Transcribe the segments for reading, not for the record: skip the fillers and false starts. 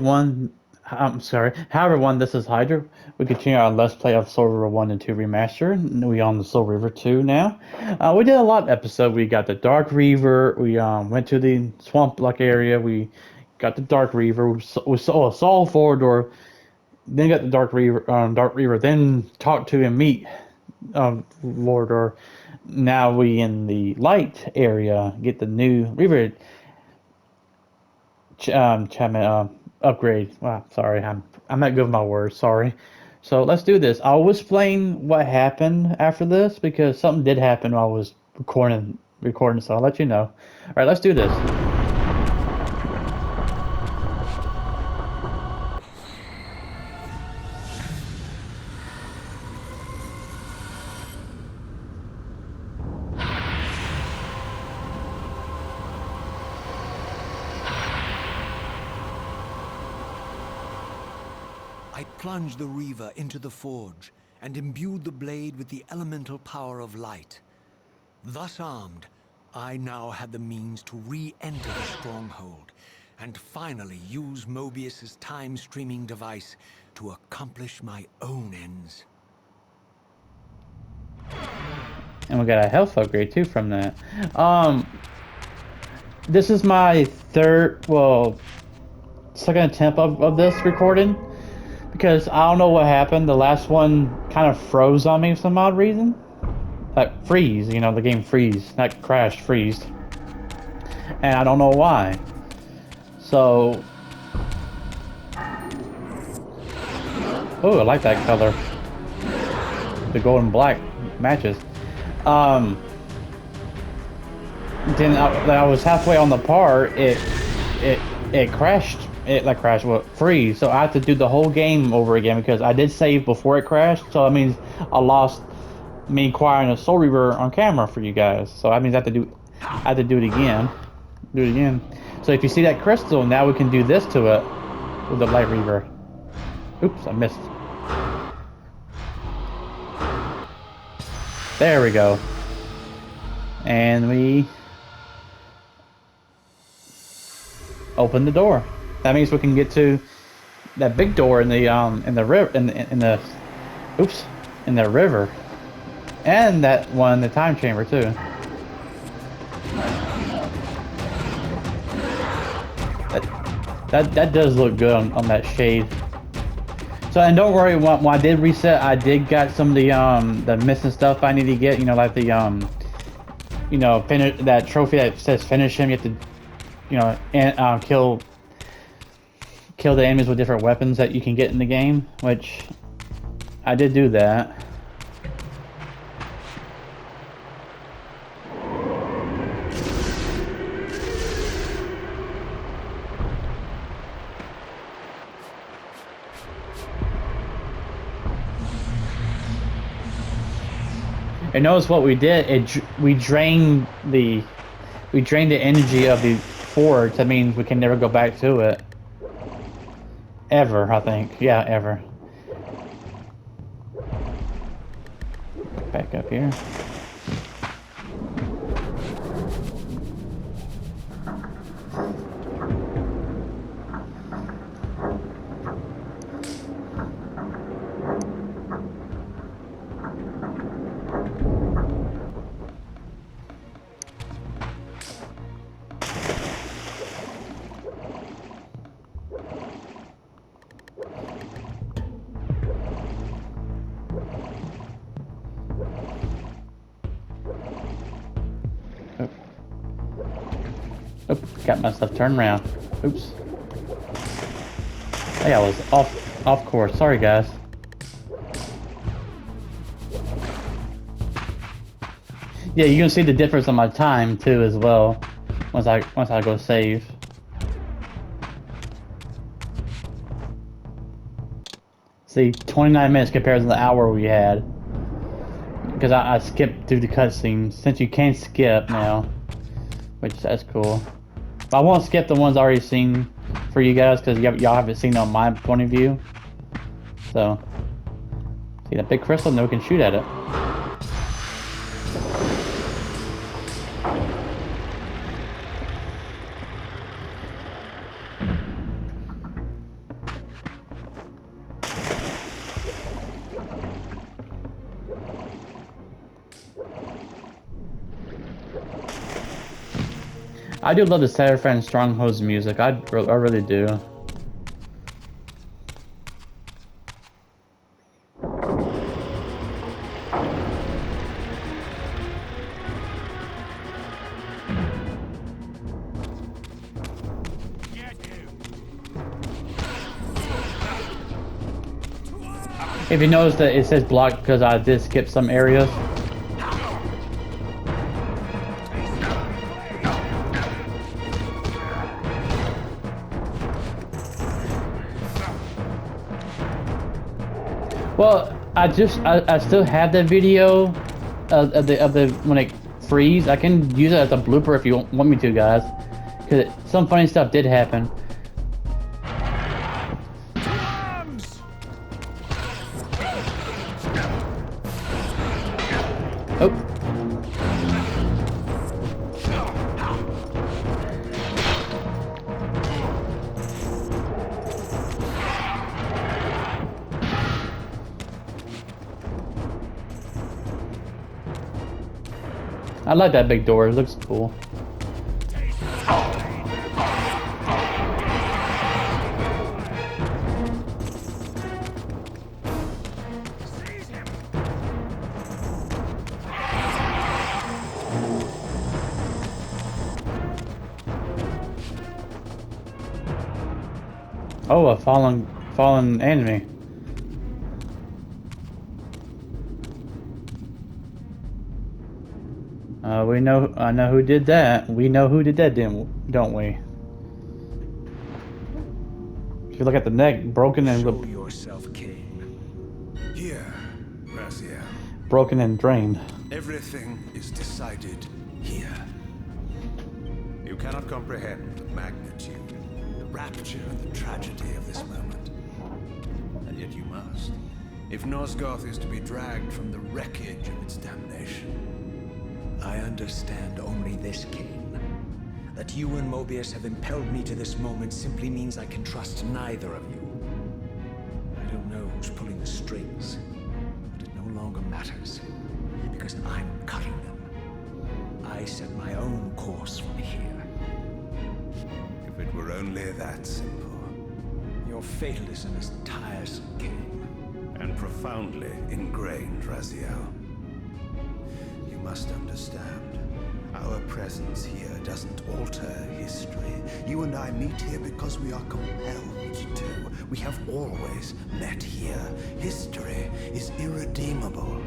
One, I'm sorry. However, one, this is Hydra. We continue our Let's Play of Soul River 1 and 2 Remastered. We on the Soul River 2 now. We did a lot of episodes. We got the Dark Reaver. We went to the Swamp Block area. We got the Dark Reaver. We saw a Soul Forward, then got the Dark Reaver, then talked to and meet Lord, or now we in the light area get the new Reaver upgrade. Wow, sorry, I'm not good with my words. Sorry. So let's do this. I'll explain what happened after this because something did happen while I was recording. So I'll let you know. All right, let's do this. I plunged the Reaver into the forge and imbued the blade with the elemental power of light. Thus armed, I now had the means to re-enter the Stronghold and finally use Mobius's time-streaming device to accomplish my own ends. And we got a health upgrade too from that. This is my second attempt of this recording. Because I don't know what happened. The last one kind of froze on me for some odd reason. Like freeze, the game freeze. Not crash, freeze. And I don't know why. So... Oh, I like that color. The gold and black matches. Then I was halfway on the part, it crashed. Freeze. So I had to do the whole game over again because I did save before it crashed. So that means I lost me acquiring a Soul Reaver on camera for you guys. So that means I have to do it again. So if you see that crystal, now we can do this to it with the Light Reaver. Oops, I missed. There we go. And we open the door. That means we can get to that big door in the river in the river, and that one, the time chamber too. That does look good on that shade. So, and don't worry, when I did reset, I did got some of the missing stuff I need to get. Like the finish that trophy that says finish him. You have to, and kill the enemies with different weapons that you can get in the game, which I did do that. And notice what we did. We drained the energy of the forge. That means we can never go back to it. Ever, I think. Yeah, ever. Back up here. Oh, got myself turned around. Oops. Hey, I was off course. Sorry, guys. Yeah, you can see the difference on my time too as well. Once I go save. See, 29 minutes compared to the hour we had. Because I skipped through the cutscenes. Since you can skip now, which that's cool. But I won't skip the ones I already seen for you guys because y'all haven't seen on my point of view. So, see that big crystal? No one can shoot at it. I do love the Sarafan Stronghold's music. I really do. If you notice that it says blocked because I did skip some areas. Well, I still have the video of the when it freeze. I can use it as a blooper if you want me to, guys. Cause some funny stuff did happen. Oh. I like that big door. It looks cool. Oh, a fallen enemy. I know who did that. We know who did that, don't we? If you look at the neck, broken and Show yourself, Kain. Here, Raziel. Broken and drained. Everything is decided here. You cannot comprehend the magnitude, the rapture, and the tragedy of this moment. And yet you must. If Nosgoth is to be dragged from the wreckage of its damnation. I understand only this, Kain. That you and Mobius have impelled me to this moment simply means I can trust neither of you. I don't know who's pulling the strings, but it no longer matters, because I'm cutting them. I set my own course from here. If it were only that simple. Your fatalism is tiresome, Kain. And profoundly ingrained, Raziel. You must understand, our presence here doesn't alter history. You and I meet here because we are compelled to. We have always met here. History is irredeemable.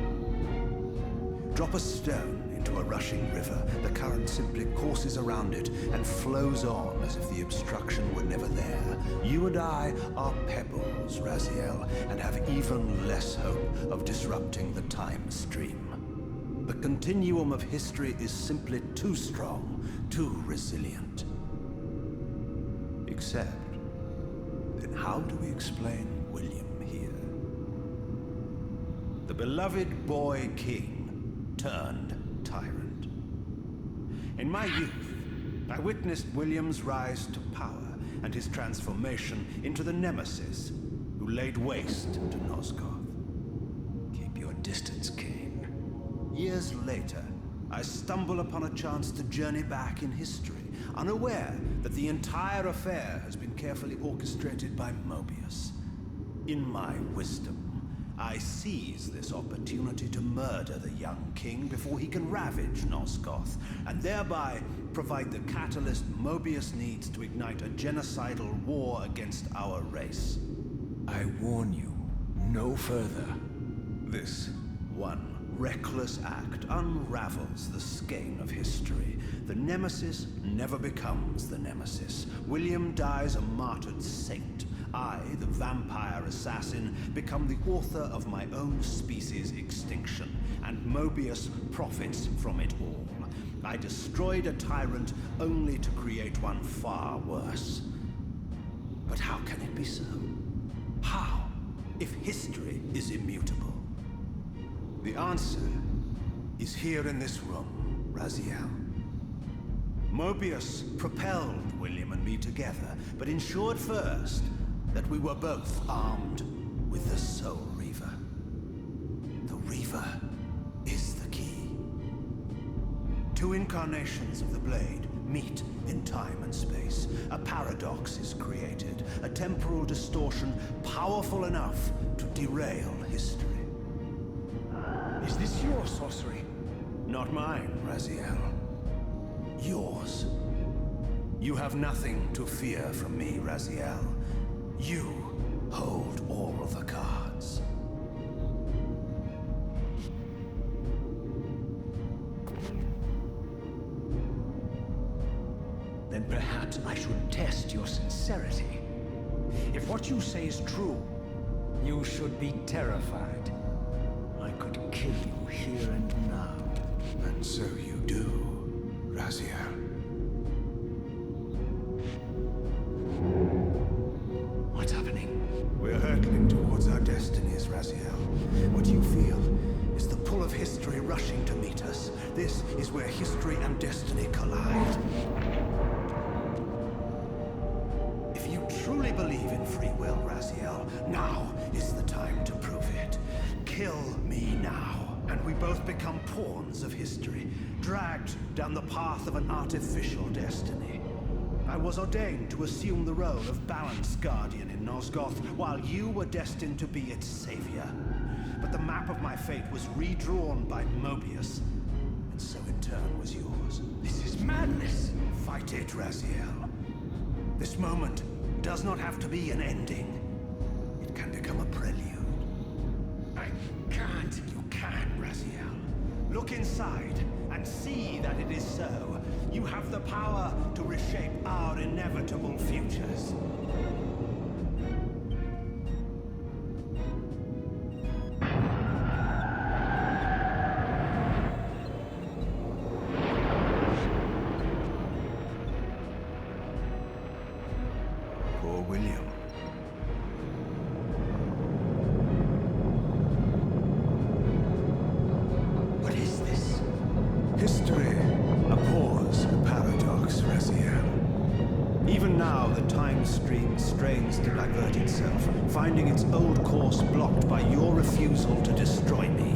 Drop a stone into a rushing river, the current simply courses around it and flows on as if the obstruction were never there. You and I are pebbles, Raziel, and have even less hope of disrupting the time stream. The continuum of history is simply too strong, too resilient. Except, then how do we explain William here? The beloved boy king turned tyrant. In my youth, I witnessed William's rise to power and his transformation into the nemesis who laid waste to Nosgoth. Keep your distance, Kain. Years later, I stumble upon a chance to journey back in history, unaware that the entire affair has been carefully orchestrated by Mobius. In my wisdom, I seize this opportunity to murder the young king before he can ravage Nosgoth, and thereby provide the catalyst Mobius needs to ignite a genocidal war against our race. I warn you, no further. This one reckless act unravels the skein of history. The nemesis never becomes the nemesis. William dies a martyred saint. I, the vampire assassin, become the author of my own species' extinction, and Mobius profits from it all. I destroyed a tyrant only to create one far worse. But how can it be so? How, if history is immutable? The answer is here in this room, Raziel. Mobius propelled William and me together, but ensured first that we were both armed with the Soul Reaver. The Reaver is the key. Two incarnations of the blade, meet in time and space. A paradox is created, a temporal distortion powerful enough to derail history. Is this your sorcery? Not mine, Raziel. Yours. You have nothing to fear from me, Raziel. You hold all the cards. Then perhaps I should test your sincerity. If what you say is true, you should be terrified. I could kill you here and now. And so you do, Raziel. What's happening? We're hurtling towards our destinies, Raziel. What you feel is the pull of history rushing to meet us. This is where history and destiny collide. If you truly believe in free will, Raziel, now is the time to prove it. Kill me now, and we both become pawns of history, dragged down the path of an artificial destiny. I was ordained to assume the role of Balance Guardian in Nosgoth, while you were destined to be its savior. But the map of my fate was redrawn by Mobius, and so in turn was yours. This is madness! Fight it, Raziel. This moment does not have to be an ending. It can become a prelude. I can't. You can, Raziel. Look inside and see that it is so. You have the power to reshape our inevitable futures. Poor William. What is this? History, a pause, a paradox, Raziel. Even now, the time stream strains to divert itself, finding its old course blocked by your refusal to destroy me.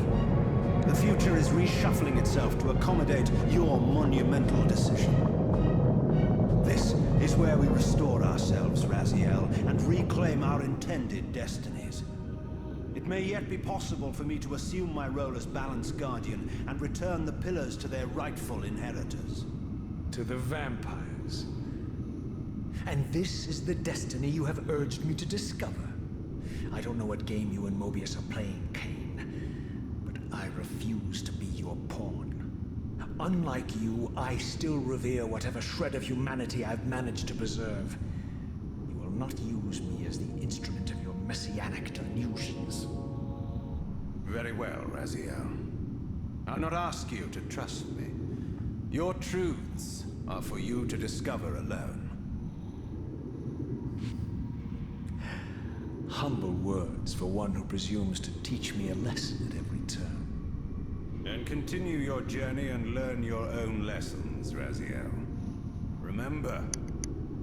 The future is reshuffling itself to accommodate your monumental decision. This is where we restore ourselves, Raziel, and reclaim our intended destinies. It may yet be possible for me to assume my role as Balance Guardian and return the pillars to their rightful inheritors. To the vampires. And this is the destiny you have urged me to discover. I don't know what game you and Mobius are playing, Kain, but I refuse to be your pawn. Unlike you, I still revere whatever shred of humanity I've managed to preserve. You will not use me as the instrument of your messianic delusions. Very well, Raziel. I'll not ask you to trust me. Your truths are for you to discover alone. Humble words for one who presumes to teach me a lesson at every turn. Then continue your journey and learn your own lessons, Raziel. Remember,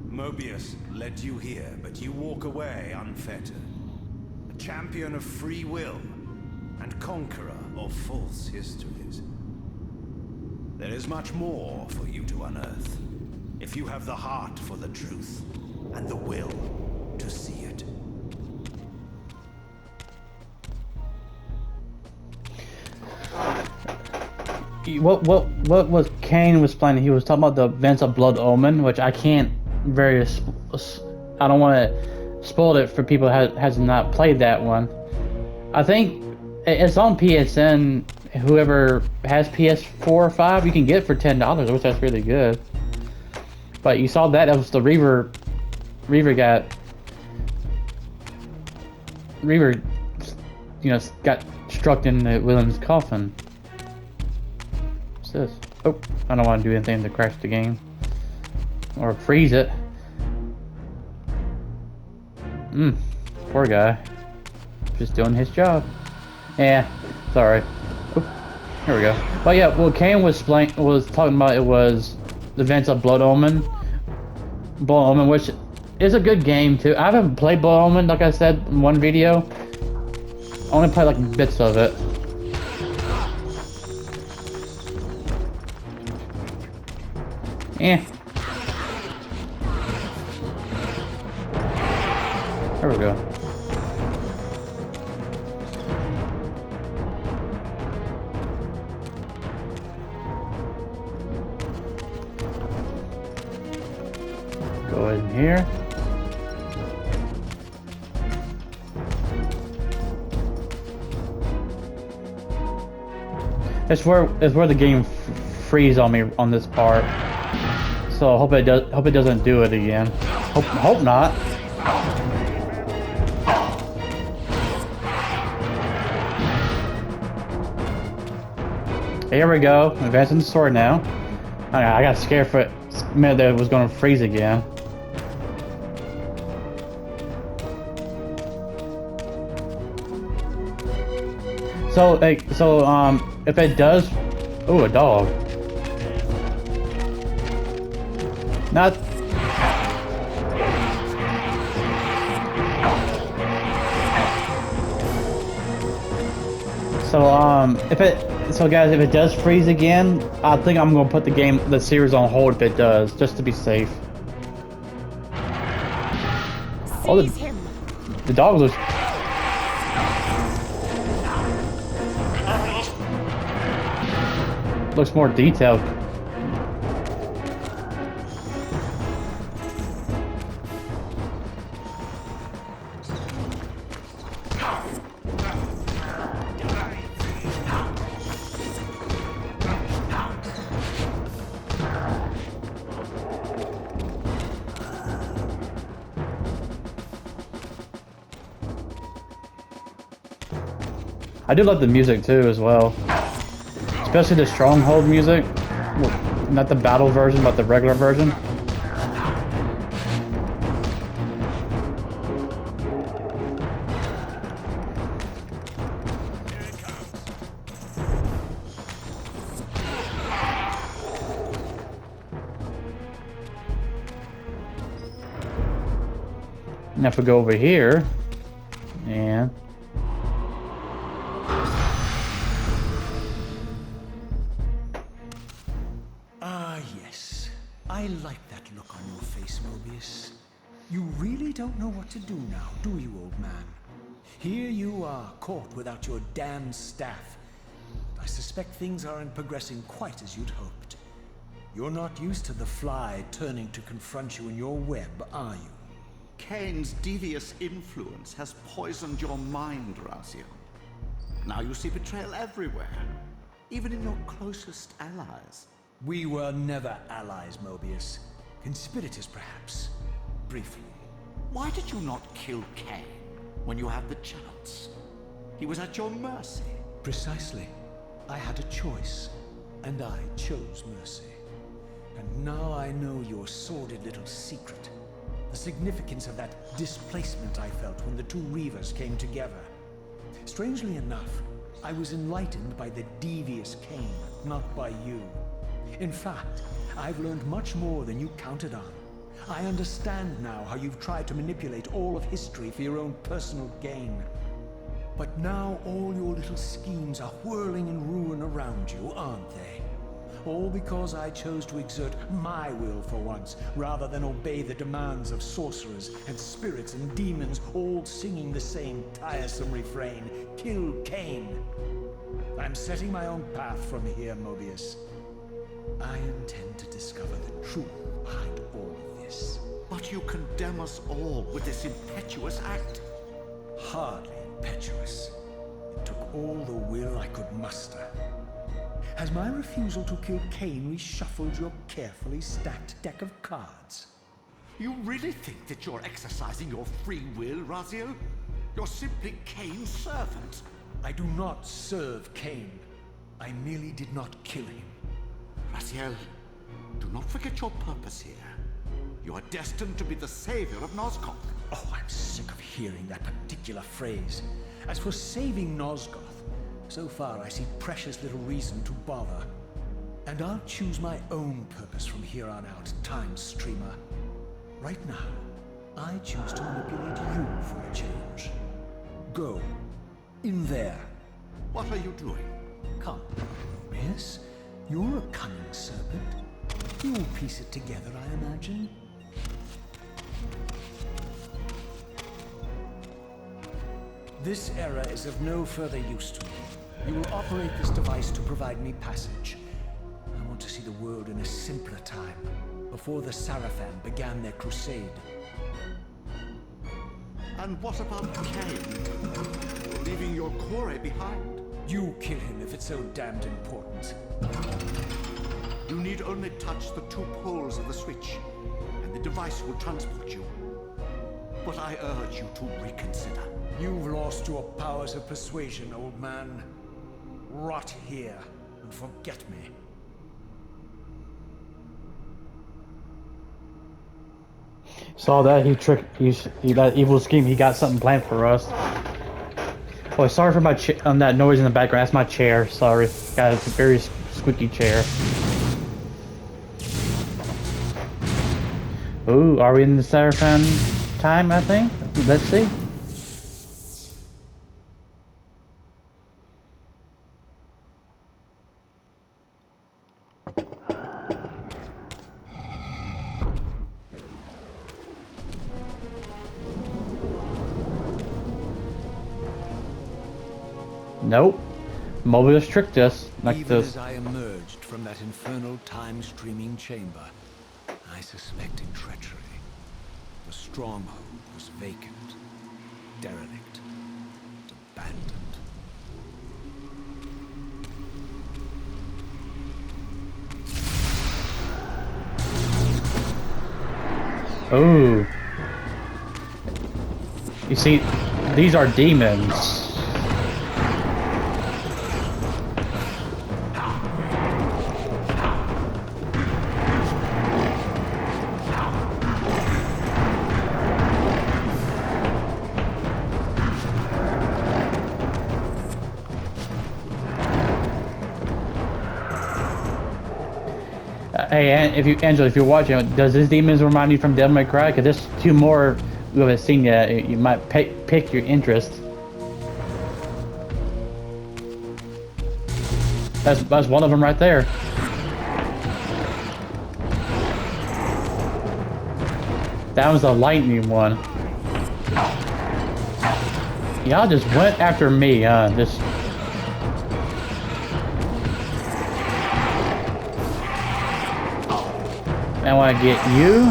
Mobius led you here, but you walk away unfettered. A champion of free will and conqueror of false histories. There is much more for you to unearth, if you have the heart for the truth and the will to see it. What was Kain was playing? He was talking about the events of Blood Omen, which I can't I don't want to spoil it for people who has not played that one. I think it's on PSN. Whoever has PS4 or 5, you can get it for $10, which that's really good. But you saw that was the Reaver got, got struck in the William's coffin. What's this? Oh, I don't want to do anything to crash the game or freeze it. Poor guy, just doing his job. Yeah, sorry. Oop, here we go. But yeah, what Kain was talking about, it was the events of Blood Omen, which is a good game too. I haven't played Blood Omen, like I said in one video. I only played like bits of it. There we go. Go in here. It's where the game freeze on me on this part. So hope it doesn't do it again. Hope not. Here we go. Advancing the sword now. I got scared for a minute that it was going to freeze again. So if it does, ooh, a dog. Not. So guys, if it does freeze again, I think I'm gonna put the series on hold if it does, just to be safe. Oh, the dog was. Looks more detailed. I do love the music too as well. Especially the Stronghold music. Not the battle version, but the regular version. Now if we go over here, and I like that look on your face, Mobius. You really don't know what to do now, do you, old man? Here you are, caught without your damn staff. I suspect things aren't progressing quite as you'd hoped. You're not used to the fly turning to confront you in your web, are you? Kain's devious influence has poisoned your mind, Raziel. Now you see betrayal everywhere, even in your closest allies. We were never allies, Mobius. Conspirators, perhaps. Briefly. Why did you not kill Kain when you had the chance? He was at your mercy. Precisely. I had a choice, and I chose mercy. And now I know your sordid little secret. The significance of that displacement I felt when the two Reavers came together. Strangely enough, I was enlightened by the devious Kain, not by you. In fact, I've learned much more than you counted on. I understand now how you've tried to manipulate all of history for your own personal gain. But now all your little schemes are whirling in ruin around you, aren't they? All because I chose to exert my will for once, rather than obey the demands of sorcerers and spirits and demons, all singing the same tiresome refrain, "Kill Kain." I'm setting my own path from here, Mobius. I intend to discover the truth behind all of this. But you condemn us all with this impetuous act. Hardly impetuous. It took all the will I could muster. Has my refusal to kill Kain reshuffled your carefully stacked deck of cards? You really think that you're exercising your free will, Raziel? You're simply Kain's servant. I do not serve Kain. I merely did not kill him. Raziel, do not forget your purpose here. You are destined to be the savior of Nosgoth. Oh, I'm sick of hearing that particular phrase. As for saving Nosgoth, so far I see precious little reason to bother. And I'll choose my own purpose from here on out, Time Streamer. Right now, I choose to manipulate you for a change. Go. In there. What are you doing? Come, Mobius. You're a cunning serpent. You'll piece it together, I imagine. This era is of no further use to me. You will operate this device to provide me passage. I want to see the world in a simpler time, before the Sarafan began their crusade. And what about Kain? Leaving your core behind? You kill him if it's so damned important. You need only touch the two poles of the switch, and the device will transport you. But I urge you to reconsider. You've lost your powers of persuasion, old man. Rot here and forget me. Saw that that evil scheme. He got something planned for us. Oh, sorry for my that noise in the background. That's my chair. Sorry, got a very squeaky chair. Ooh, are we in the Sarafan time? I think. Let's see. Nope. Mobius tricked us like Even this. as I emerged from that infernal time-streaming chamber, I suspected treachery. The stronghold was vacant, derelict, and abandoned. Ooh. You see, these are demons. Hey, Angela, if you're watching, does this demons remind you from Devil May Cry? Because there's two more we haven't seen yet. You might pick your interest. That's one of them right there. That was the lightning one. Y'all just went after me, just. I want to get you.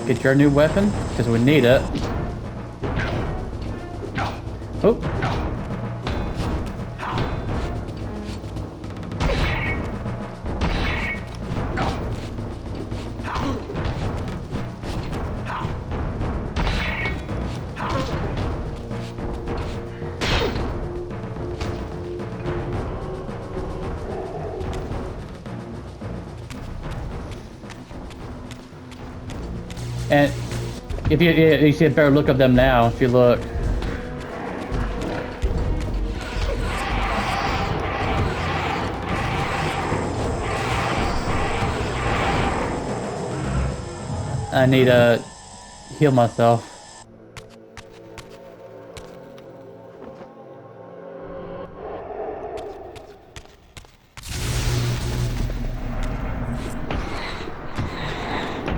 Get your new weapon, because we need it. Oh. And if you see a better look of them now, if you look. I need to heal myself.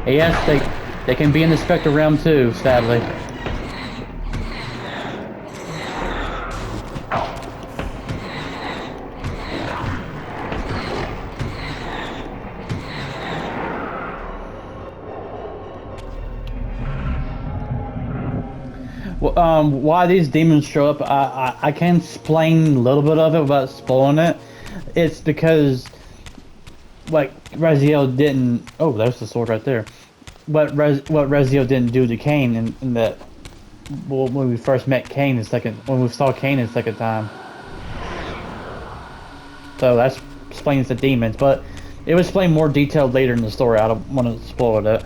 Yes, they can be in the Spectre realm too, sadly. Well, why these demons show up, I can explain a little bit of it without spoiling it. It's because, like, Raziel didn't. Oh, there's the sword right there. What Raziel didn't do to Kain in that, well, when we first met Kain when we saw Kain the second time. So that explains the demons, but it was explained more detailed later in the story. I don't want to spoil it.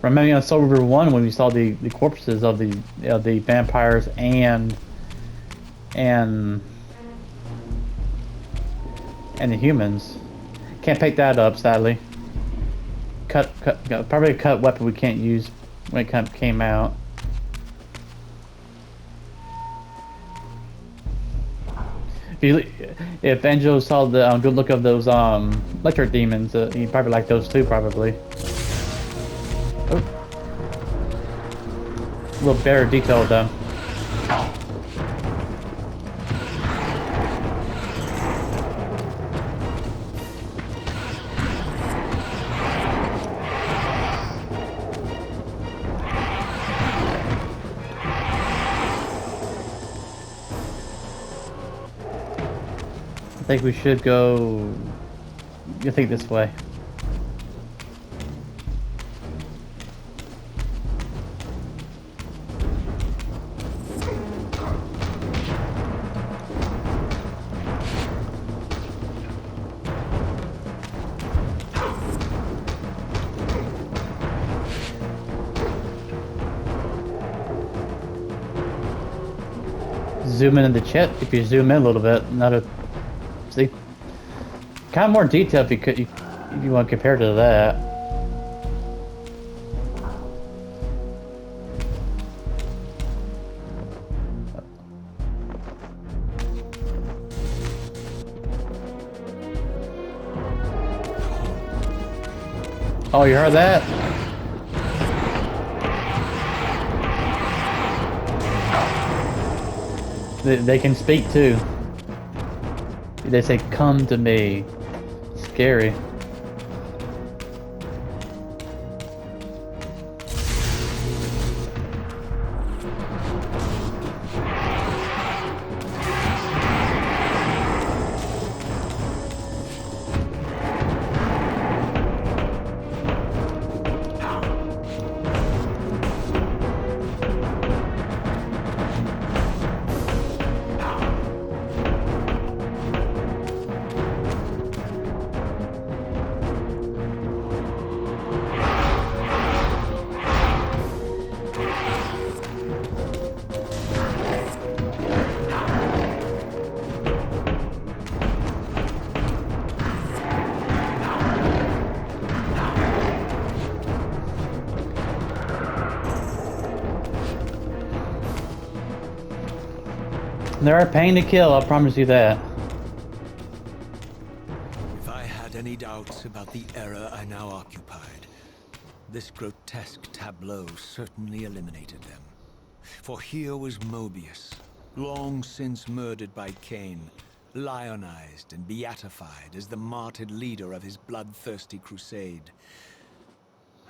Remember on Soul Reaver 1 when we saw the corpses of the vampires and the humans. Can't pick that up, sadly. Probably a cut weapon we can't use when it came out. if Angelo saw the good look of those electric demons, he'd probably like those too, probably. Oh. A little better detail with them. I think we should go. I think this way. Zoom in the chat if you zoom in a little bit. Not a see, kind of more detail if you could, if you want to compare to that. Oh, you heard that? They can speak too. They say, "Come to me." Scary. They're a pain to kill, I promise you that. If I had any doubts about the era I now occupied, this grotesque tableau certainly eliminated them. For here was Mobius, long since murdered by Kain, lionized and beatified as the martyred leader of his bloodthirsty crusade.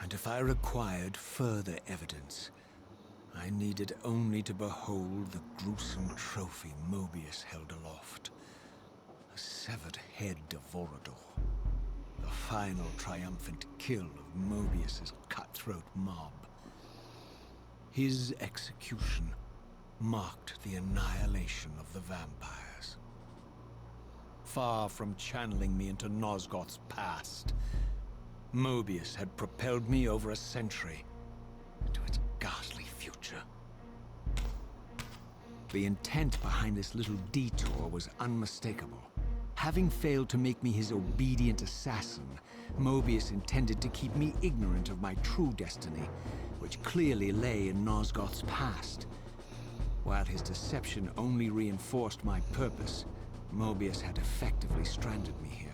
And if I required further evidence, I needed only to behold the gruesome trophy Mobius held aloft. A severed head of Vorador. The final triumphant kill of Mobius's cutthroat mob. His execution marked the annihilation of the vampires. Far from channeling me into Nosgoth's past, Mobius had propelled me over a century into its ghastly future. The intent behind this little detour was unmistakable. Having failed to make me his obedient assassin, Mobius intended to keep me ignorant of my true destiny, which clearly lay in Nosgoth's past. While his deception only reinforced my purpose, Mobius had effectively stranded me here.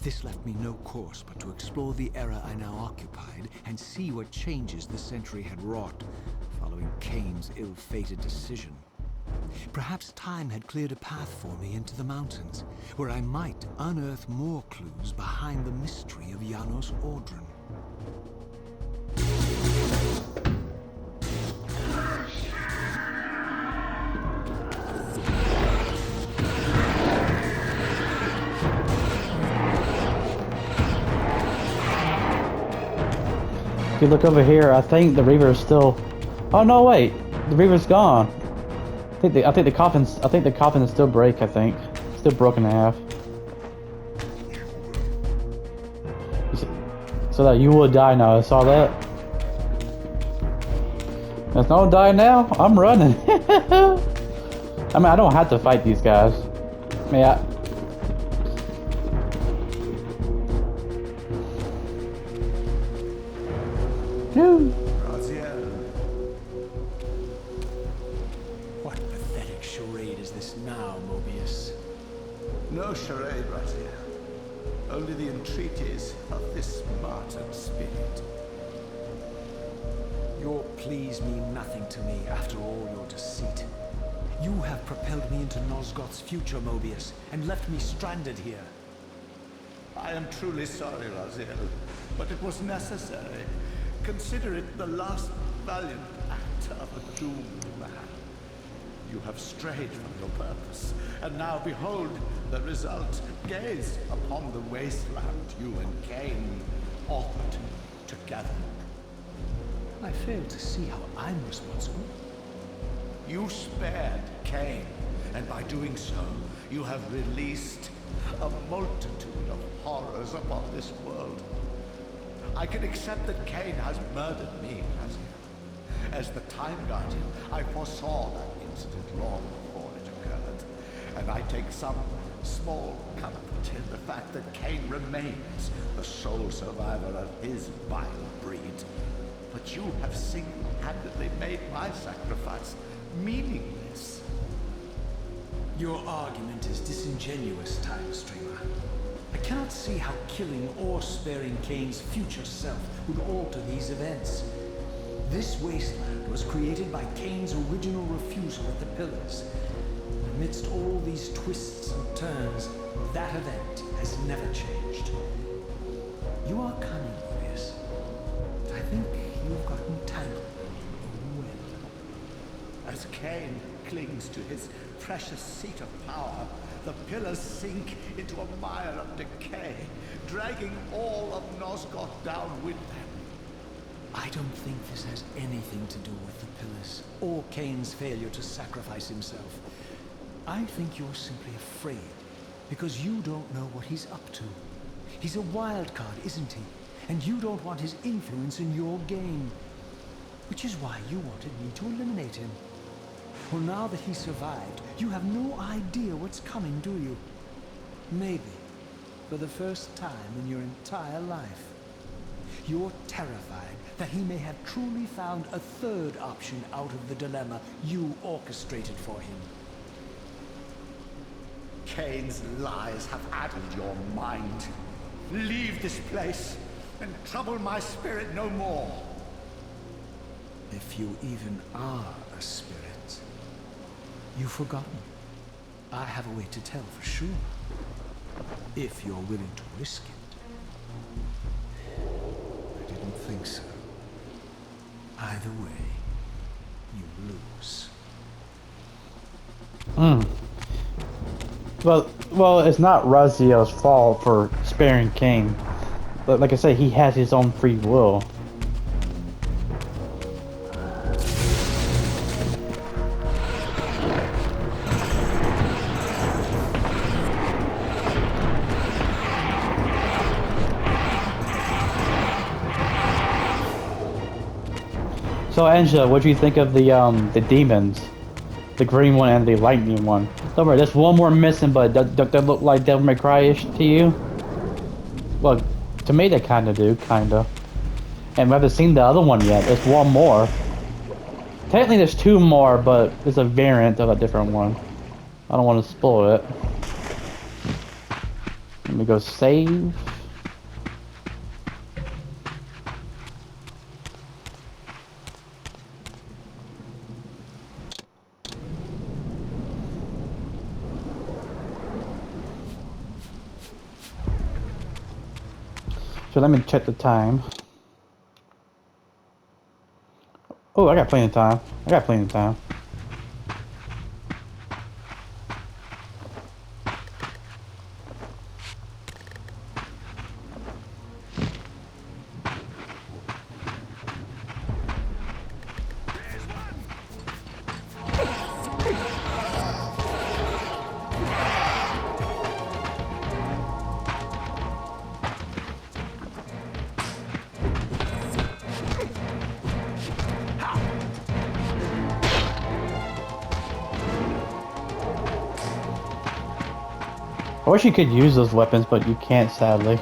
This left me no course but to explore the era I now occupied and see what changes the century had wrought following Kain's ill-fated decision. Perhaps time had cleared a path for me into the mountains, where I might unearth more clues behind the mystery of Janos Audron. If you look over here, I think the Reaver is still. Oh no, wait, the Reaver's gone. I think the coffin is still break. I think still broken in half. So that you will die now. I saw that. There's no die now. I'm running. I mean, I don't have to fight these guys. Yeah. What pathetic charade is this now, Mobius? only the entreaties of this martyred spirit. Your pleas mean nothing to me after all your deceit. You have propelled me into Nosgoth's future, Mobius, and left me stranded here. I am truly sorry, Raziel, but it was necessary. Consider it the last valiant act of a doomed man. You have strayed from your purpose, and now behold the result. Gaze upon the wasteland you and Kain authored together. I fail to see how I'm responsible. You spared Kain, and by doing so, you have released a multitude of horrors upon this world. I can accept that Kain has murdered me, as the Time Guardian. I foresaw that incident long before it occurred, and I take some small comfort in the fact that Kain remains the sole survivor of his vile breed. But you have single-handedly made my sacrifice meaningless. Your argument is disingenuous, Time Streamer. I cannot see how killing or sparing Kain's future self would alter these events. This wasteland was created by Kain's original refusal at the Pillars. Amidst all these twists and turns, that event has never changed. You are cunning, Mobius. I think you've gotten tangled in your web. As Kain clings to his precious seat of power, the pillars sink into a mire of decay, dragging all of Nosgoth down with them. I don't think this has anything to do with the Pillars, or Kain's failure to sacrifice himself. I think you're simply afraid, because you don't know what he's up to. He's a wild card, isn't he? And you don't want his influence in your game. Which is why you wanted me to eliminate him. Well, now that he survived, you have no idea what's coming, do you? Maybe, for the first time in your entire life, you're terrified that he may have truly found a third option out of the dilemma you orchestrated for him. Kain's lies have addled your mind. Leave this place and trouble my spirit no more. If you even are a spirit, you've forgotten. I have a way to tell for sure. If you're willing to risk it. I didn't think so. Either way, you lose. Well, it's not Raziel's fault for sparing Kain. But like I said, he has his own free will. So Angela, what do you think of the demons? The green one and the lightning one. Don't worry, there's one more missing, but don't they look like Devil May Cry-ish to you? Well, to me they kinda do, kinda. And we haven't seen the other one yet, there's one more. Technically there's two more, but it's a variant of a different one. I don't want to spoil it. Let me go save. So let me check the time. Oh, I got plenty of time. I got plenty of time. I wish you could use those weapons, but you can't, sadly.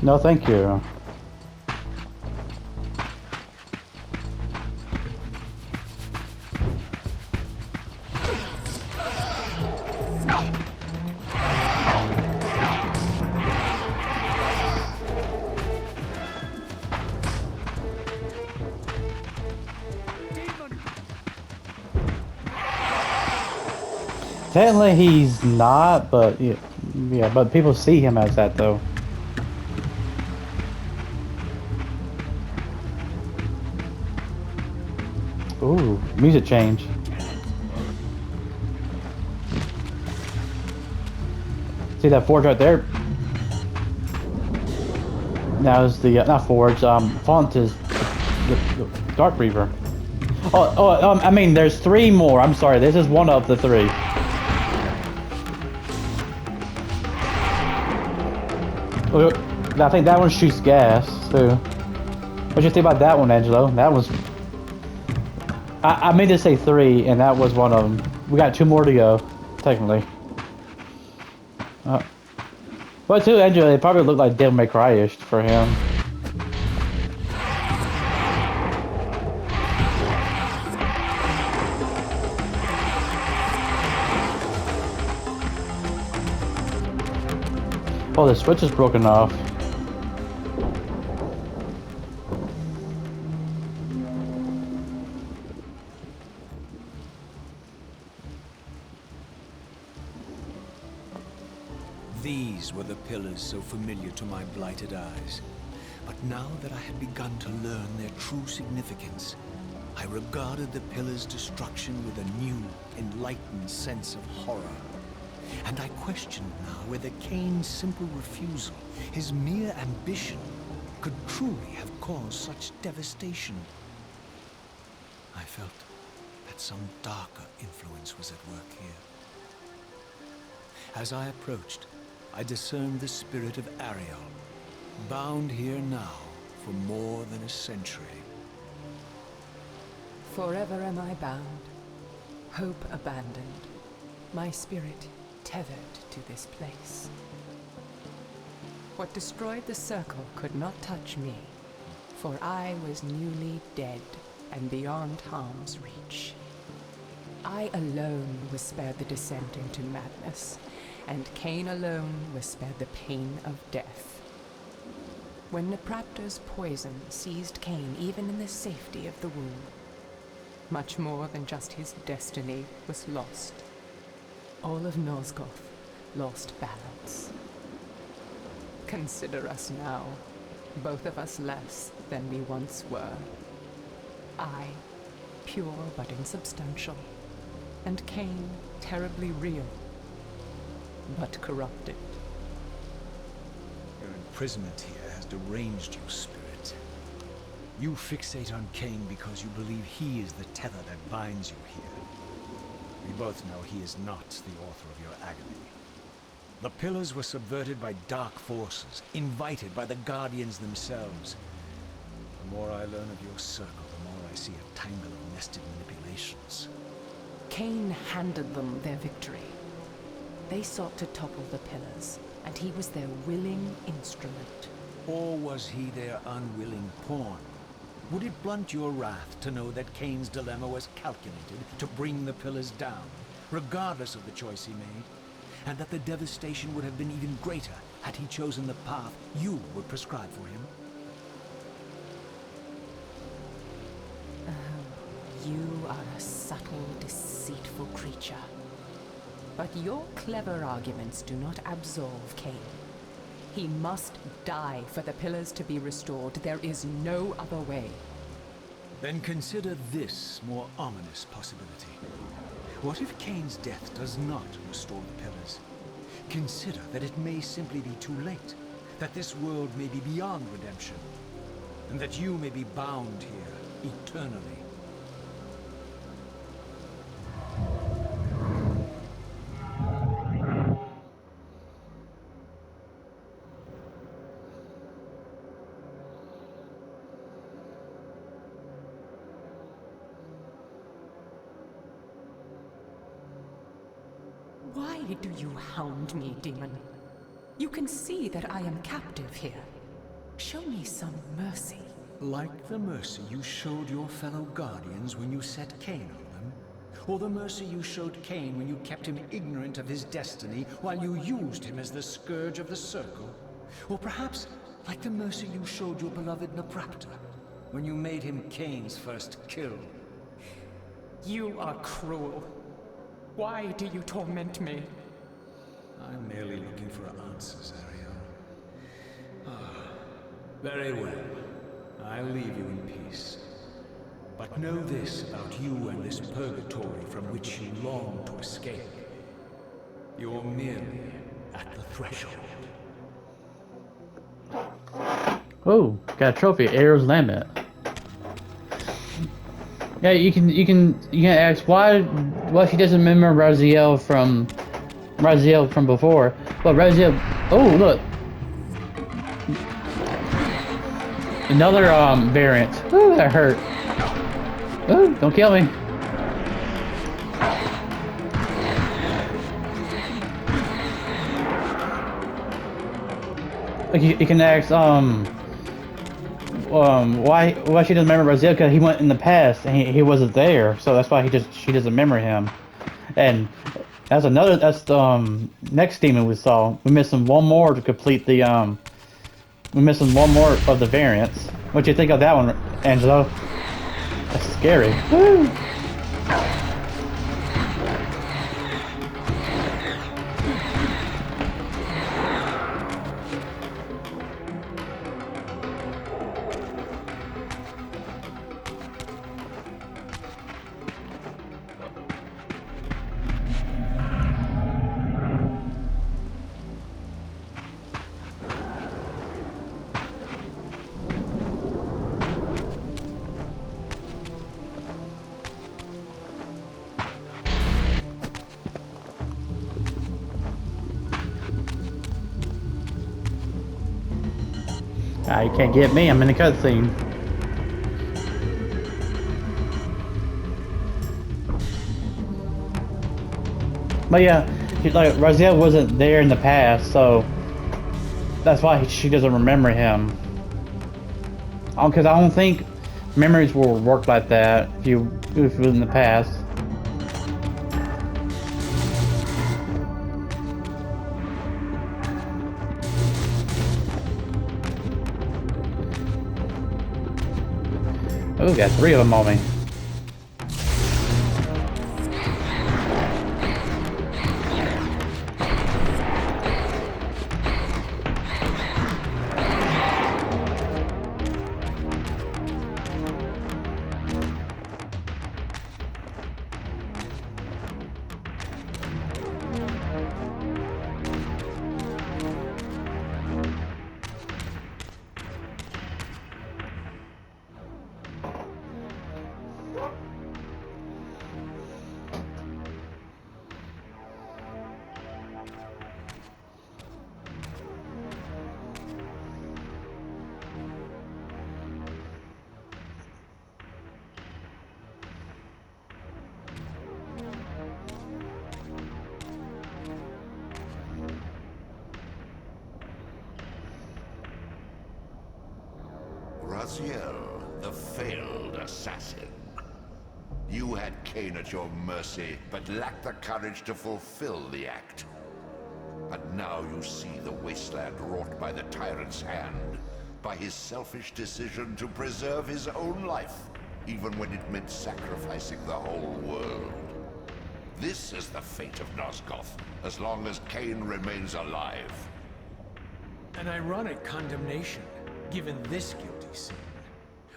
No, thank you. Technically, he's not, but yeah, yeah, but people see him as that though. Ooh, music change. See that forge right there? Now is the not forge. Font is the Dark Reaver. I mean, there's three more. I'm sorry, this is one of the three. I think that one shoots gas too. What you think about that one, Angelo? That was. I meant to say three, and that was one of them. We got two more to go, technically. But too, Angelo, it probably looked like Devil May Cry-ish for him. Oh, the switch is broken off. These were the pillars so familiar to my blighted eyes. But now that I had begun to learn their true significance, I regarded the pillars' destruction with a new, enlightened sense of horror. And I questioned now whether Kain's simple refusal, his mere ambition, could truly have caused such devastation. I felt that some darker influence was at work here. As I approached, I discerned the spirit of Ariel, bound here now for more than a century. Forever am I bound, hope abandoned, my spirit tethered to this place. What destroyed the circle could not touch me, for I was newly dead and beyond harm's reach. I alone was spared the descent into madness, and Kain alone was spared the pain of death. When Napraptor's poison seized Kain even in the safety of the womb, much more than just his destiny was lost. All of Nosgoth lost balance. Consider us now, both of us less than we once were. I, pure but insubstantial, and Kain, terribly real, but corrupted. Your imprisonment here has deranged you, spirit. You fixate on Kain because you believe he is the tether that binds you here. We both know he is not the author of your agony. The pillars were subverted by dark forces, invited by the Guardians themselves. The more I learn of your circle, the more I see a tangle of nested manipulations. Kain handed them their victory. They sought to topple the pillars, and he was their willing instrument. Or was he their unwilling pawn? Would it blunt your wrath to know that Kain's dilemma was calculated to bring the pillars down, regardless of the choice he made? And that the devastation would have been even greater had he chosen the path you would prescribe for him? Oh, you are a subtle, deceitful creature. But your clever arguments do not absolve Kain. He must die for the pillars to be restored. There is no other way. Then consider this more ominous possibility. What if Kain's death does not restore the pillars? Consider that it may simply be too late, that this world may be beyond redemption, and that you may be bound here eternally. Why do you hound me, demon? You can see that I am captive here. Show me some mercy. Like the mercy you showed your fellow Guardians when you set Kain on them? Or the mercy you showed Kain when you kept him ignorant of his destiny while you used him as the scourge of the Circle? Or perhaps like the mercy you showed your beloved Napraptor when you made him Kain's first kill? You are cruel. Why do you torment me? I'm merely looking for answers, Ariel. Very well. I'll leave you in peace. But know this about you and this purgatory from which you long to escape. You're merely at the threshold. Oh, got a trophy, Arrow's Lament. Yeah, you can ask why she doesn't remember Raziel from before. But Raziel, oh look, another variant. Ooh, that hurt. Ooh, don't kill me. Like you can ask why she doesn't remember Raziel, because he went in the past and he wasn't there, so that's why she doesn't remember him. And that's the next demon we saw. We're missing one more to complete the we're missing one more of the variants. What do you think of that one, Angelo? That's scary. Woo! Ah, you can't get me. I'm in the cutscene. But yeah, like Raziel wasn't there in the past, so that's why she doesn't remember him. Because I don't think memories will work like that if you was in the past. Oh, got 3 of them on me. Raziel, the failed assassin. You had Kain at your mercy, but lacked the courage to fulfill the act. But now you see the wasteland wrought by the tyrant's hand, by his selfish decision to preserve his own life, even when it meant sacrificing the whole world. This is the fate of Nosgoth, as long as Kain remains alive. An ironic condemnation, given this guilty sin.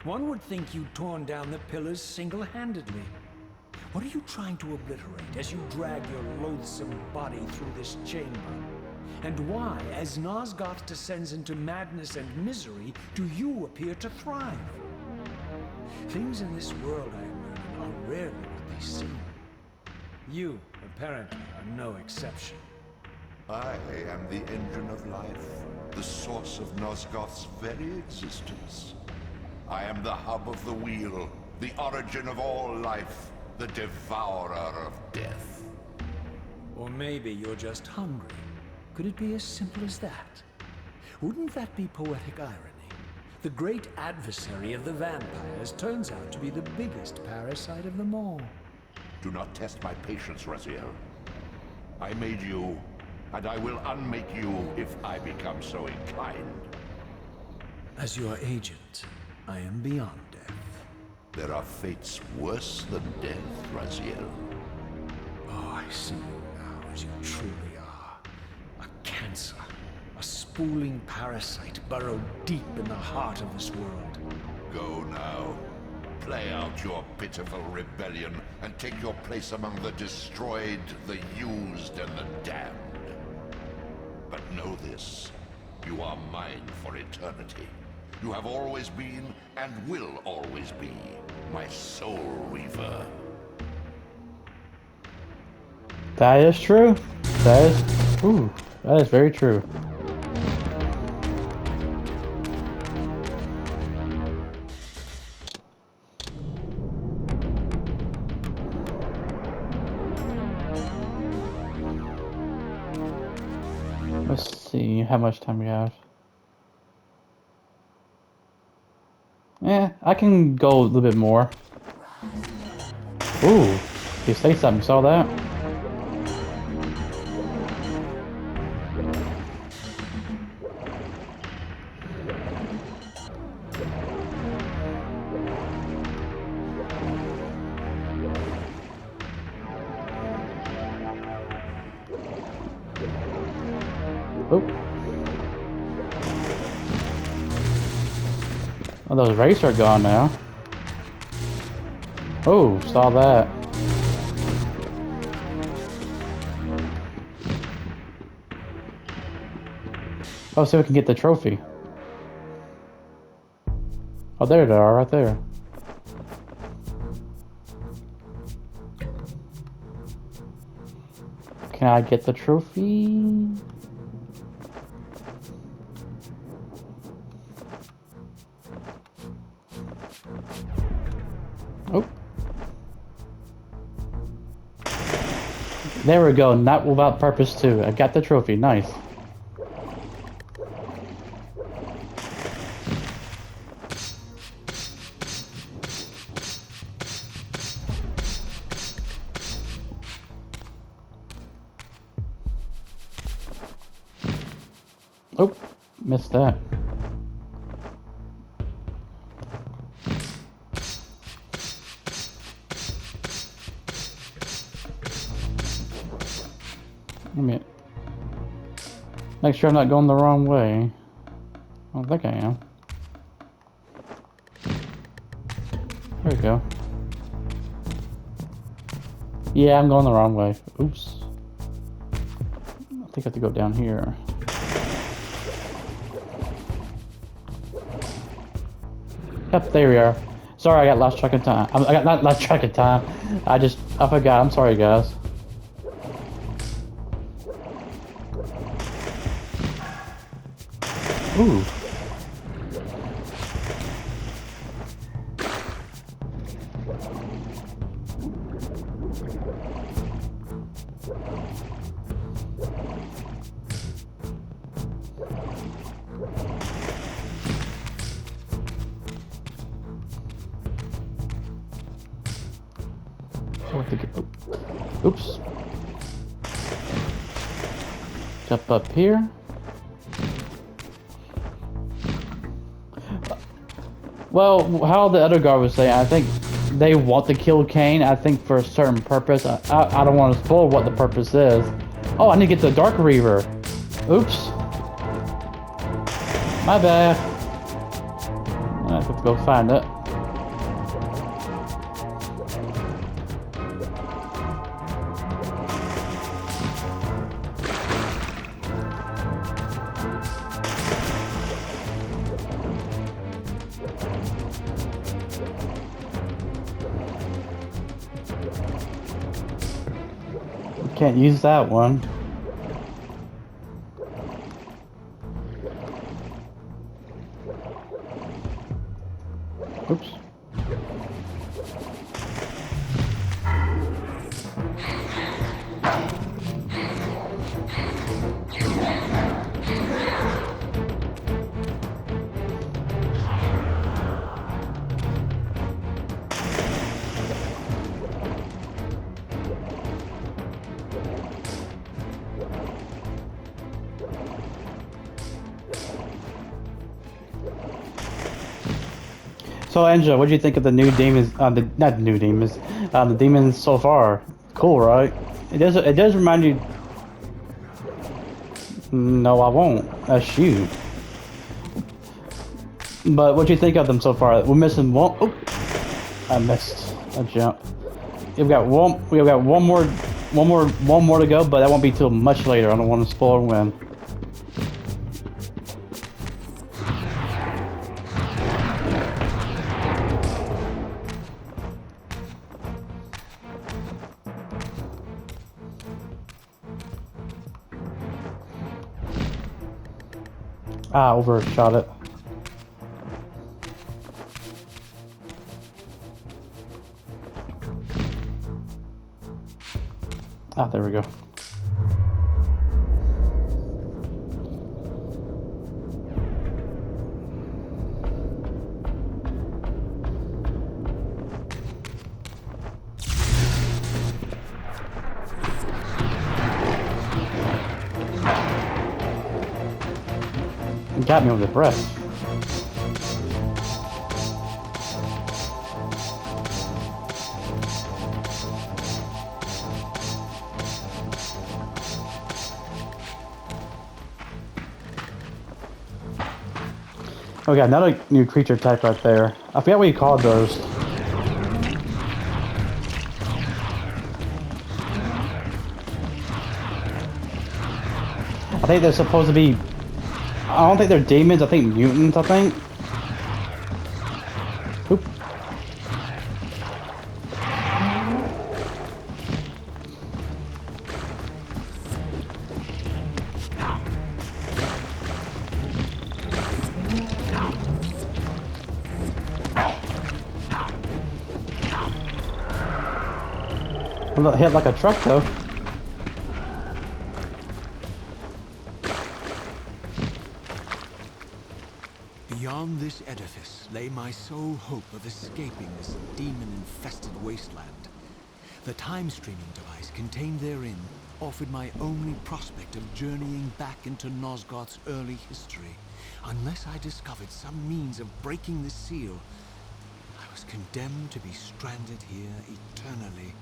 One would think you'd torn down the pillars single-handedly. What are you trying to obliterate as you drag your loathsome body through this chamber? And why, as Nosgoth descends into madness and misery, do you appear to thrive? Things in this world, I am learning, are rarely what they seem. You, apparently, are no exception. I am the engine of life, the source of Nosgoth's very existence. I am the hub of the wheel, the origin of all life, the devourer of death. Or maybe you're just hungry. Could it be as simple as that? Wouldn't that be poetic irony? The great adversary of the vampires turns out to be the biggest parasite of them all. Do not test my patience, Raziel. I made you, and I will unmake you if I become so inclined. As your agent, I am beyond death. There are fates worse than death, Raziel. Oh, I see you now as you truly are. A cancer. A spooling parasite burrowed deep in the heart of this world. Go now. Play out your pitiful rebellion and take your place among the destroyed, the used, and the damned. But know this, you are mine for eternity. You have always been, and will always be, my soul reaver. That is true. That is very true. Let's see how much time we have. Yeah, I can go a little bit more. Ooh, you say something, saw that? Oh, those rays are gone now. Oh, saw that. Oh, so we can get the trophy. Oh, there they are, right there. Can I get the trophy? Oh. There we go, not without purpose too. I got the trophy, nice. Oh, missed that. Make sure I'm not going the wrong way. I don't think I am. There we go. Yeah, I'm going the wrong way. Oops. I think I have to go down here. Yep, there we are. Sorry, I got lost track of time. I got not lost track of time. I forgot. I'm sorry, guys. Ooh. Oops. Jump up here. Well, how the other guy was saying, I think they want to kill Kain, I think for a certain purpose. I don't want to spoil what the purpose is. Oh, I need to get the Dark Reaver. Oops. My bad. I have to go find it. Can't use that one. Oops. So, Angela, what do you think of the new demons? Not the new demons. The demons so far. Cool, right? It does. It does remind you. No, I won't. That's you. But what do you think of them so far? We're missing one. Oh, I missed a jump. We've got one. We've got one more to go. But that won't be till much later. I don't want to spoil when. Ah, overshot it. Ah, there we go. You got me with the breath. Oh, we got another new creature type right there. I forget what you called those. I think they're supposed to be. I don't think they're demons. I think mutants. I think. Oop. I'm not hit like a truck though. Beyond this edifice lay my sole hope of escaping this demon-infested wasteland. The time-streaming device contained therein offered my only prospect of journeying back into Nosgoth's early history. Unless I discovered some means of breaking the seal, I was condemned to be stranded here eternally.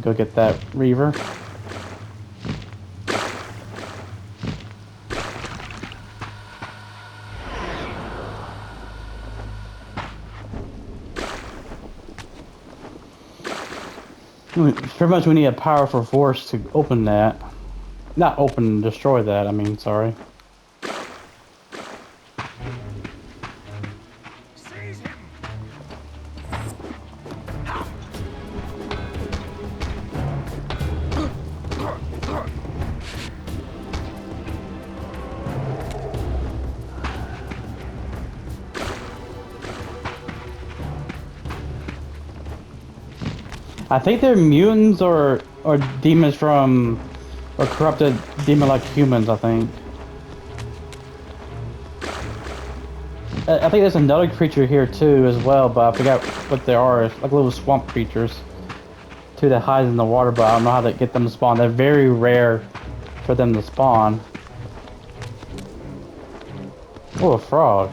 Go get that Reaver. Pretty much we need a powerful force to open that. Not open and destroy that, I mean, sorry. Seize him! I think they're mutants or demons from, or corrupted demon-like humans, I think. I think there's another creature here too as well, but I forgot what they are. It's like little swamp creatures. Two that hide in the water, but I don't know how to get them to spawn. They're very rare for them to spawn. Oh, a frog.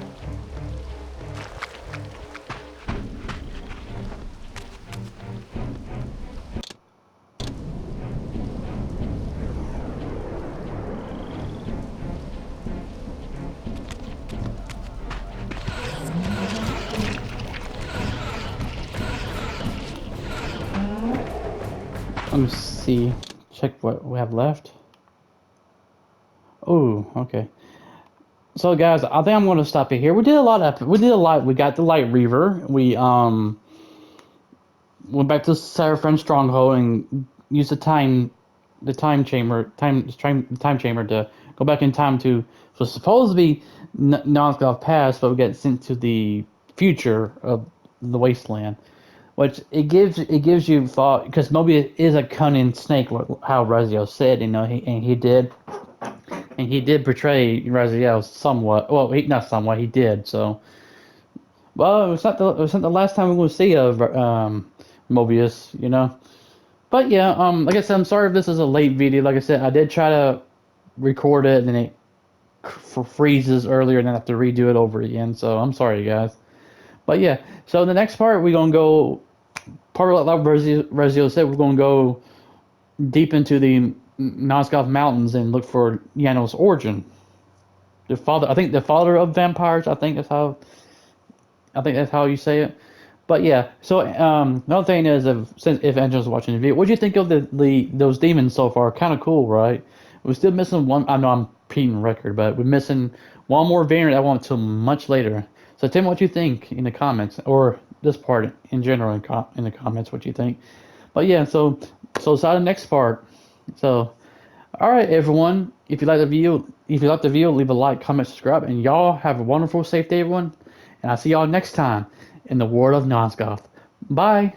Let me see. Check what we have left. Oh, okay. So guys, I think I'm going to stop it here. We did a lot. We got the Light Reaver. We went back to Sarafan Stronghold and used the time chamber to go back in time to. So supposed to be Nosgoth past, but we get sent to the future of the wasteland. Which it gives you thought, because Mobius is a cunning snake, how Raziel said, you know, he did portray Raziel somewhat. Well, not somewhat, he did. So, well, it's not the last time we're going to see of Mobius, you know. But yeah, like I said, I'm sorry if this is a late video. Like I said, I did try to record it and it freezes earlier, and then I have to redo it over again. So I'm sorry, guys. But yeah, so the next part we're gonna go part of like Rezio said, we're going to go deep into the Nosgoth Mountains and look for Yano's origin. The father, I think, the father of vampires. I think that's how you say it. But yeah, so another thing is, if Angela's watching the video, what do you think of the those demons so far? Kind of cool, right? We're still missing one. I know I'm repeating record, but we're missing one more variant. I want until much later. So tell me what you think in the comments, or this part in general in the comments. What you think? But yeah, so it's the next part. So all right, everyone. If you like the video, leave a like, comment, subscribe, and y'all have a wonderful, safe day, everyone. And I'll see y'all next time in the world of Nosgoth. Bye.